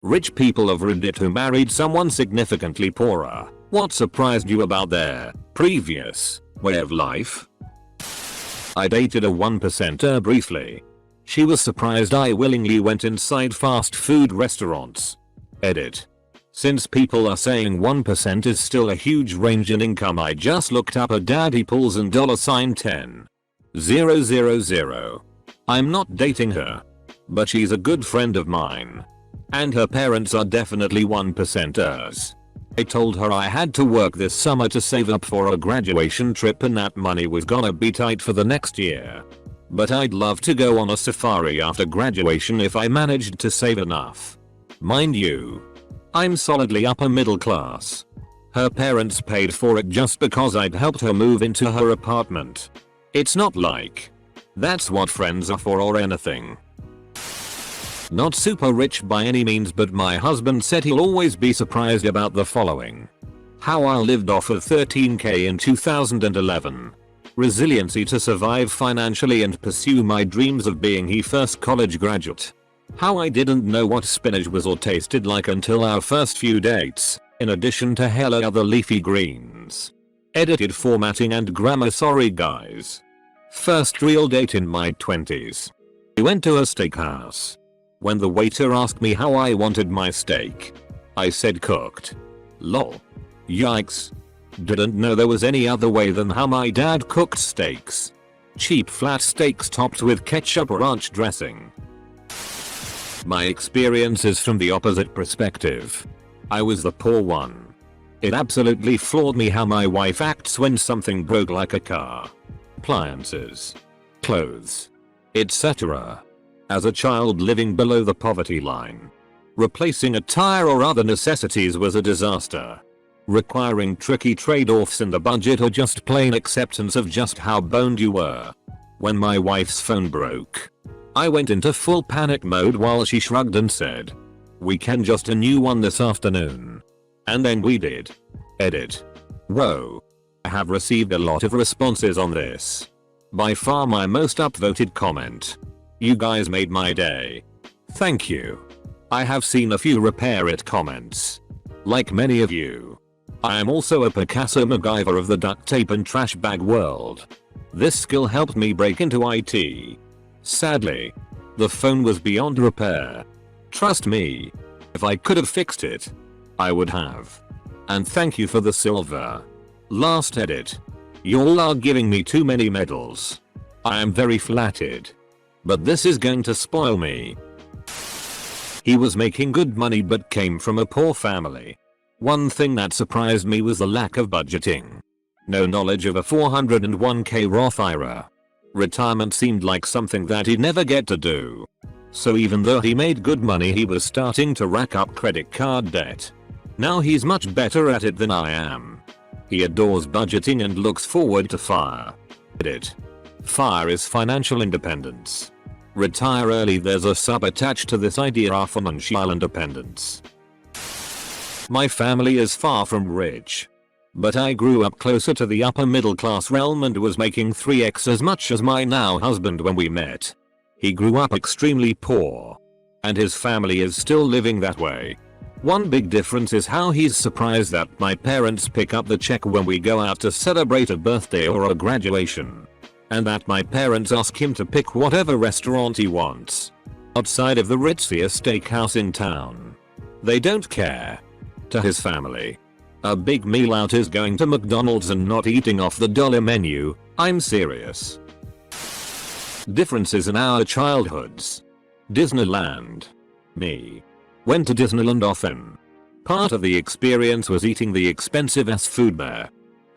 Rich people of Reddit who married someone significantly poorer. What surprised you about their previous way of life? I dated a 1%er briefly. She was surprised I willingly went inside fast food restaurants. Edit. Since people are saying 1% is still a huge range in income, I just looked up a daddy pools and $10,000. I'm not dating her, but she's a good friend of mine. And her parents are definitely 1%ers. I told her I had to work this summer to save up for a graduation trip and that money was gonna be tight for the next year. But I'd love to go on a safari after graduation if I managed to save enough. Mind you, I'm solidly upper middle class. Her parents paid for it just because I'd helped her move into her apartment. It's not like that's what friends are for or anything. Not super rich by any means, but my husband said he'll always be surprised about the following. How I lived off of $13K in 2011. Resiliency to survive financially and pursue my dreams of being the first college graduate. How I didn't know what spinach was or tasted like until our first few dates, in addition to hella other leafy greens. Edited formatting and grammar, sorry guys. First real date in my 20s. We went to a steakhouse. When the waiter asked me how I wanted my steak, I said cooked. Lol. Yikes. Didn't know there was any other way than how my dad cooked steaks. Cheap flat steaks topped with ketchup or ranch dressing. My experience is from the opposite perspective. I was the poor one. It absolutely floored me how my wife acts when something broke, like a car, appliances, clothes, etc. As a child living below the poverty line, replacing a tire or other necessities was a disaster, requiring tricky trade-offs in the budget or just plain acceptance of just how boned you were. When my wife's phone broke, I went into full panic mode while she shrugged and said, "We can just a new one this afternoon." And then we did. Edit. Whoa. I have received a lot of responses on this. By far my most upvoted comment. You guys made my day. Thank you. I have seen a few repair it comments. Like many of you, I am also a Picasso MacGyver of the duct tape and trash bag world. This skill helped me break into IT. Sadly, the phone was beyond repair. Trust me, if I could have fixed it, I would have. And thank you for the silver. Last edit. Y'all are giving me too many medals. I am very flattered. But this is going to spoil me. He was making good money but came from a poor family. One thing that surprised me was the lack of budgeting. No knowledge of a 401k Roth IRA. Retirement seemed like something that he'd never get to do. So even though he made good money, he was starting to rack up credit card debt. Now he's much better at it than I am. He adores budgeting and looks forward to FIRE. Edit. FIRE is financial independence. Retire early. There's a sub attached to this idea, financial independence. My family is far from rich, but I grew up closer to the upper middle class realm and was making 3x as much as my now husband when we met. He grew up extremely poor, and his family is still living that way. One big difference is how he's surprised that my parents pick up the check when we go out to celebrate a birthday or a graduation, and that my parents ask him to pick whatever restaurant he wants, outside of the ritziest steakhouse in town. They don't care. To his family, a big meal out is going to McDonald's and not eating off the dollar menu. I'm serious. Differences in our childhoods. Disneyland. Me. Went to Disneyland often. Part of the experience was eating the expensive ass food there.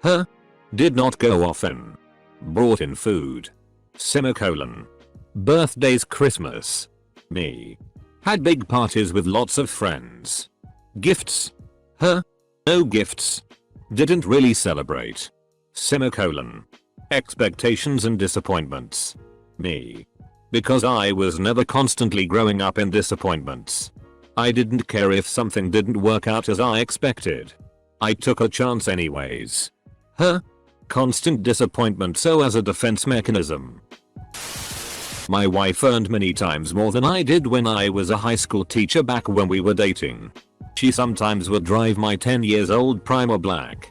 Her. Did not go often. Brought in food. Semicolon. Birthdays, Christmas. Me. Had big parties with lots of friends. Gifts. Her. No gifts. Didn't really celebrate. Semicolon. Expectations and disappointments. Me. Because I was never constantly growing up in disappointments. I didn't care if something didn't work out as I expected. I took a chance anyways. Her. Constant disappointment, so as a defense mechanism. My wife earned many times more than I did when I was a high school teacher back when we were dating. She sometimes would drive my 10 years old Prima Black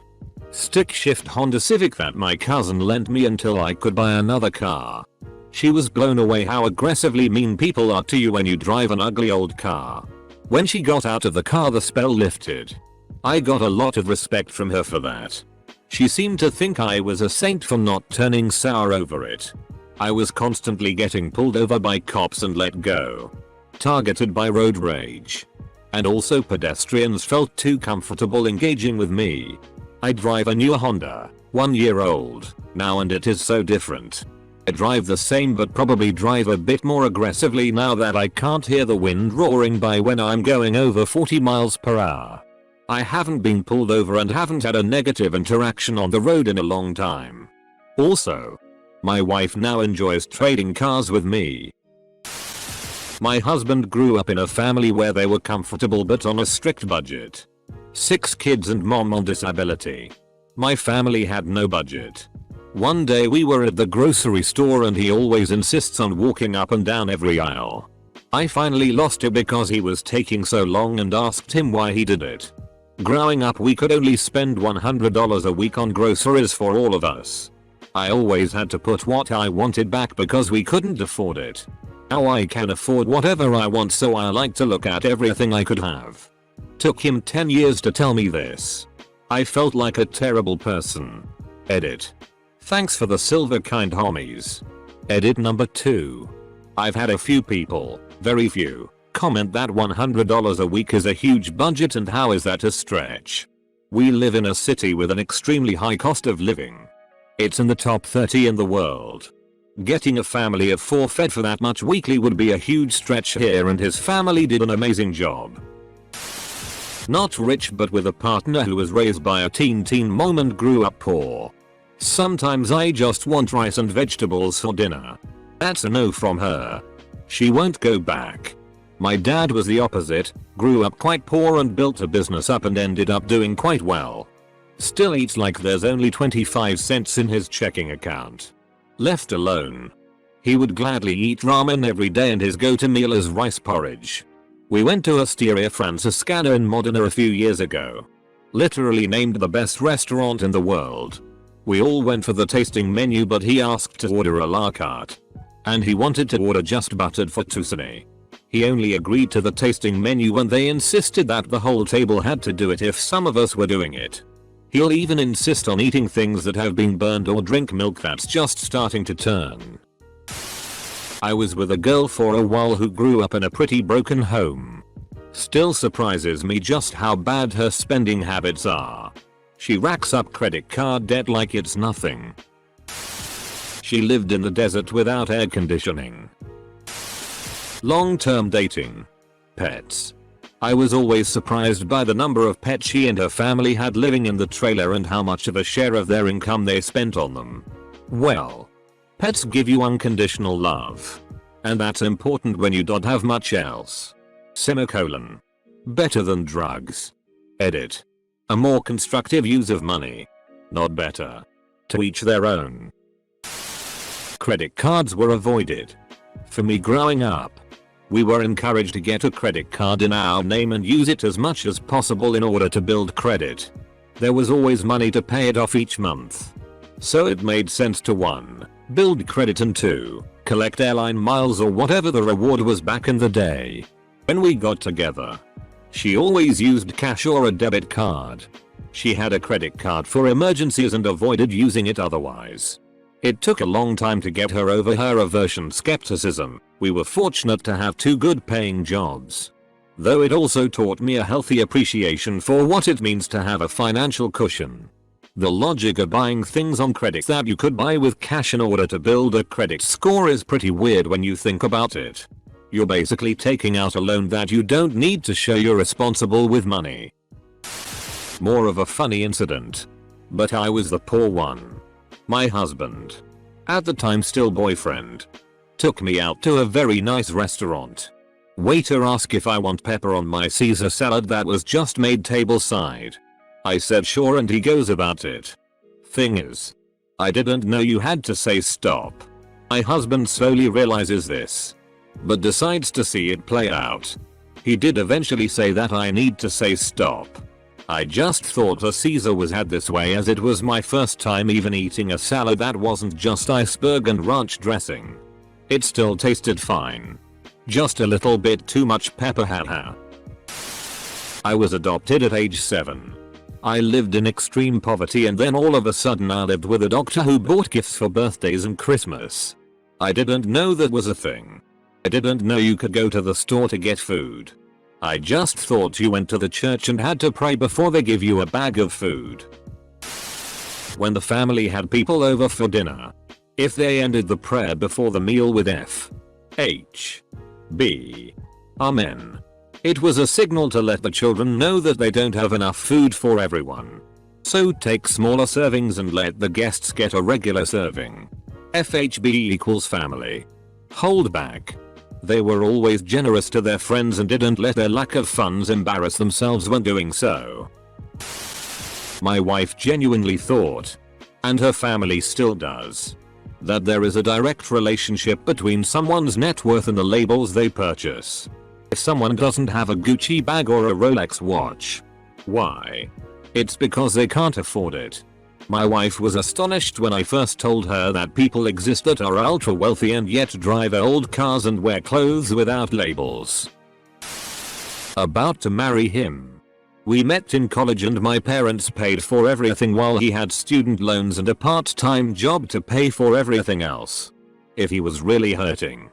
stick shift Honda Civic that my cousin lent me until I could buy another car. She was blown away how aggressively mean people are to you when you drive an ugly old car. When she got out of the car, the spell lifted. I got a lot of respect from her for that. She seemed to think I was a saint for not turning sour over it. I was constantly getting pulled over by cops and let go. Targeted by road rage. And also pedestrians felt too comfortable engaging with me. I drive a new Honda, 1 year old, now, and it is so different. I drive the same but probably drive a bit more aggressively now that I can't hear the wind roaring by when I'm going over 40 miles per hour. I haven't been pulled over and haven't had a negative interaction on the road in a long time. Also, my wife now enjoys trading cars with me. My husband grew up in a family where they were comfortable but on a strict budget. 6 kids and mom on disability. My family had no budget. One day we were at the grocery store and he always insists on walking up and down every aisle. I finally lost it because he was taking so long and asked him why he did it. Growing up, we could only spend $100 a week on groceries for all of us. I always had to put what I wanted back because we couldn't afford it. Now I can afford whatever I want, so I like to look at everything I could have. Took him 10 years to tell me this. I felt like a terrible person. Edit. Thanks for the silver kind homies. Edit number 2. I've had a few people, very few, comment that $100 a week is a huge budget and how is that a stretch. We live in a city with an extremely high cost of living. It's in the top 30 in the world. Getting a family of 4 fed for that much weekly would be a huge stretch here, and his family did an amazing job. Not rich, but with a partner who was raised by a teen mom and grew up poor. Sometimes I just want rice and vegetables for dinner. That's a no from her. She won't go back. My dad was the opposite, grew up quite poor and built a business up and ended up doing quite well. Still eats like there's only 25 cents in his checking account. Left alone, he would gladly eat ramen every day and his go-to meal is rice porridge. We went to Osteria Franciscana in Modena a few years ago. Literally named the best restaurant in the world. We all went for the tasting menu, but he asked to order a la carte. And he wanted to order just buttered fettuccine. He only agreed to the tasting menu when they insisted that the whole table had to do it if some of us were doing it. He'll even insist on eating things that have been burned or drink milk that's just starting to turn. I was with a girl for a while who grew up in a pretty broken home. Still surprises me just how bad her spending habits are. She racks up credit card debt like it's nothing. She lived in the desert without air conditioning. Long-term dating. Pets. I was always surprised by the number of pets she and her family had living in the trailer and how much of a share of their income they spent on them. Well, pets give you unconditional love. And that's important when you don't have much else. Semicolon. Better than drugs. Edit. A more constructive use of money. Not better. To each their own. Credit cards were avoided. For me growing up, we were encouraged to get a credit card in our name and use it as much as possible in order to build credit. There was always money to pay it off each month. So it made sense to 1. Build credit and 2. Collect airline miles or whatever the reward was back in the day. When we got together, she always used cash or a debit card. She had a credit card for emergencies and avoided using it otherwise. It took a long time to get her over her aversion skepticism. We were fortunate to have 2 good paying jobs. Though it also taught me a healthy appreciation for what it means to have a financial cushion. The logic of buying things on credit that you could buy with cash in order to build a credit score is pretty weird when you think about it. You're basically taking out a loan that you don't need to show you're responsible with money. More of a funny incident. But I was the poor one. My husband, at the time still boyfriend, took me out to a very nice restaurant. Waiter asked if I want pepper on my Caesar salad that was just made tableside. I said sure and he goes about it. Thing is, I didn't know you had to say stop. My husband slowly realizes this, but decides to see it play out. He did eventually say that I need to say stop. I just thought a Caesar was had this way, as it was my first time even eating a salad that wasn't just iceberg and ranch dressing. It still tasted fine. Just a little bit too much pepper, haha. I was adopted at age 7. I lived in extreme poverty, and then all of a sudden I lived with a doctor who bought gifts for birthdays and Christmas. I didn't know that was a thing. I didn't know you could go to the store to get food. I just thought you went to the church and had to pray before they give you a bag of food. When the family had people over for dinner, if they ended the prayer before the meal with F, H, B, Amen, it was a signal to let the children know that they don't have enough food for everyone. So take smaller servings and let the guests get a regular serving. FHB equals family. Hold back. They were always generous to their friends and didn't let their lack of funds embarrass themselves when doing so. My wife genuinely thought, and her family still does, that there is a direct relationship between someone's net worth and the labels they purchase. If someone doesn't have a Gucci bag or a Rolex watch, why? It's because they can't afford it. My wife was astonished when I first told her that people exist that are ultra wealthy and yet drive old cars and wear clothes without labels. About to marry him. We met in college and my parents paid for everything while he had student loans and a part-time job to pay for everything else. If he was really hurting,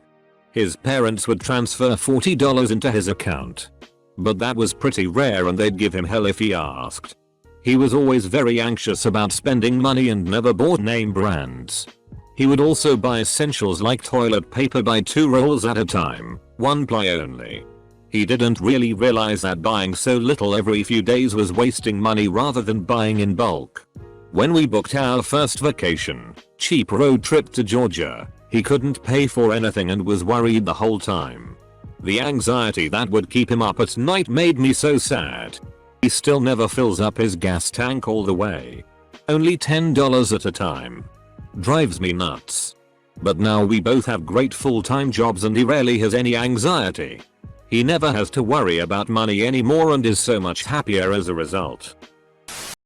his parents would transfer $40 into his account. But that was pretty rare and they'd give him hell if he asked. He was always very anxious about spending money and never bought name brands. He would also buy essentials like toilet paper by 2 rolls at a time, 1 ply only. He didn't really realize that buying so little every few days was wasting money rather than buying in bulk. When we booked our first vacation, cheap road trip to Georgia, he couldn't pay for anything and was worried the whole time. The anxiety that would keep him up at night made me so sad. He still never fills up his gas tank all the way. Only $10 at a time. Drives me nuts. But now we both have great full-time jobs and he rarely has any anxiety. He never has to worry about money anymore and is so much happier as a result.